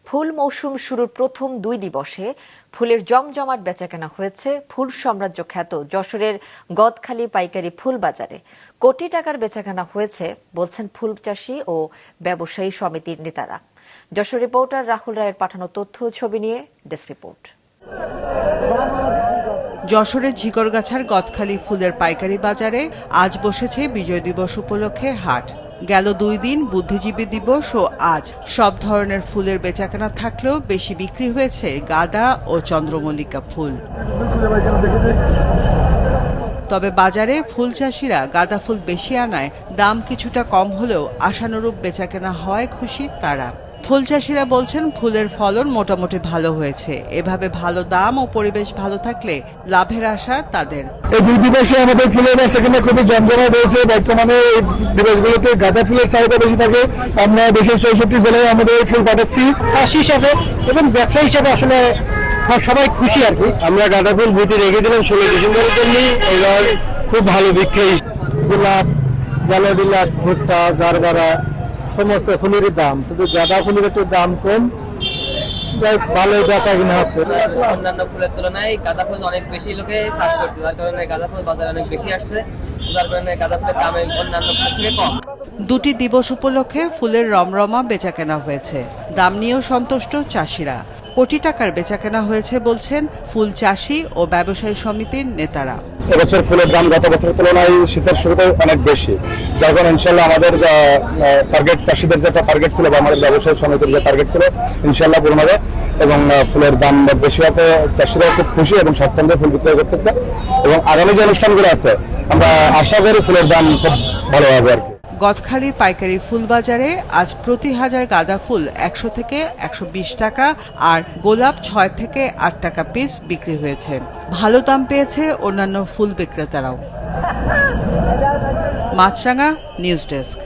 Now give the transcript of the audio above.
ফুল মৌসুম শুরুর প্রথম 2 দিবসে ফুলের জমজমাট বেচাকেনা হয়েছে ফুল সাম্রাজ্য খ্যাত যশোরের গদখালি পাইকারি ফুল বাজারে। কোটি টাকার বেচাকেনা হয়েছে বলছেন ফুল চাষী ও ব্যবসায়ী সমিতির নেতারা। যশোর রিপোর্টার রাহুল রায়ের পাঠানো তথ্য ও ছবি নিয়ে ডেস্ক রিপোর্ট। যশোরের ঝিকরগাছার গদখালি ফুলের পাইকারি বাজারে আজ বসেছে বিজয় দিবস উপলক্ষে হাট। গেল 2 দিন বুদ্ধিজীবী দিবস ও আজ সব ধরনের ফুলের বেচাকেনা থাকলেও বেশি বিক্রি হয়েছে গাঁদা ও চন্দ্রমল্লিকা ফুল। তবে বাজারে ফুল চাষিরা গাঁদা ফুল বেশি আনায় দাম কিছুটা কম হলেও আশানুরূপ বেচাকেনা হওয়ায় খুশি তারা। ফুল চাষিরা বলছেন ফুলের ফলন মোটামুটি ভালো হয়েছে। এভাবে ভালো দাম ও পরিবেশ ভালো থাকলে লাভের আশা তাদের। এই 2 দিবসে আমাদের ফুলের বেচাকেনা খুবই জমজমাট হয়েছে। বর্তমানে এই দিবসগুলোতে গাঁদা ফুলের চাহিদা বেশি থাকে। আমরা দেশের 64 জেলায় আমাদের এই ফুল পাঠাচ্ছি। চাষি হিসাবে এবং ব্যবসা হিসাবে আসলে সবাই খুশি আর কি। আমরা গাঁদা ফুল বুঝে রেখে দিলাম 16 ডিসেম্বরের জন্য। এবার খুব ভালো বিক্রি। গোলাপ, জালাবিলাত, ভুট্টা, জারবারা সমস্ত ফুলের দাম, শুধু গাঁদা ফুলের একটু দাম কম, ভালো বেচা কিনা হচ্ছে। অন্যান্য ফুলের তুলনায় গাঁদা ফুল অনেক বেশি লোকে চাষ করছে, যার কারণে গাঁদা ফুল বাজারে অনেক বেশি আসছে, যার কারণে গাঁদা ফুলের দাম অন্যান্য ফুলের থেকে কম। 2টি দিবস উপলক্ষে ফুলের রমরমা বেচাকেনা হয়েছে। দাম নিয়েও সন্তুষ্ট চাষিরা। কোটি টাকার বেচাকেনা হয়েছে বলছেন ফুল চাষী ও ব্যবসায়ী সমিতির নেতারা। এবছর ফুলের দাম গত বছরের তুলনায় শীতের শুরুতে অনেক বেশি, যার কারণে ইনশাল্লাহ আমাদের টার্গেট, চাষিদের যেটা টার্গেট ছিল বা আমাদের ব্যবসায়ী সমিতির যে টার্গেট ছিল ইনশাল্লাহ পূরণ হবে এবং ফুলের দাম বেশি হতে চাষিরা খুব খুশি এবং স্বাচ্ছন্দ্যে ফুল বিক্রয় করতেছে। এবং আগামী যে অনুষ্ঠানগুলো আছে আমরা আশা করি ফুলের দাম খুব ভালো হবে আর কি। গদখালি পাইকারি ফুল বাজারে আজ প্রতি হাজার গাঁদা ফুল 100 থেকে 120 টাকা আর গোলাপ 6 থেকে 8 টাকা পিস বিক্রি হয়েছে। ভালো দাম পেয়েছে অন্যান্য ফুল বিক্রেতারাও। মাছরাঙা নিউজ ডেস্ক।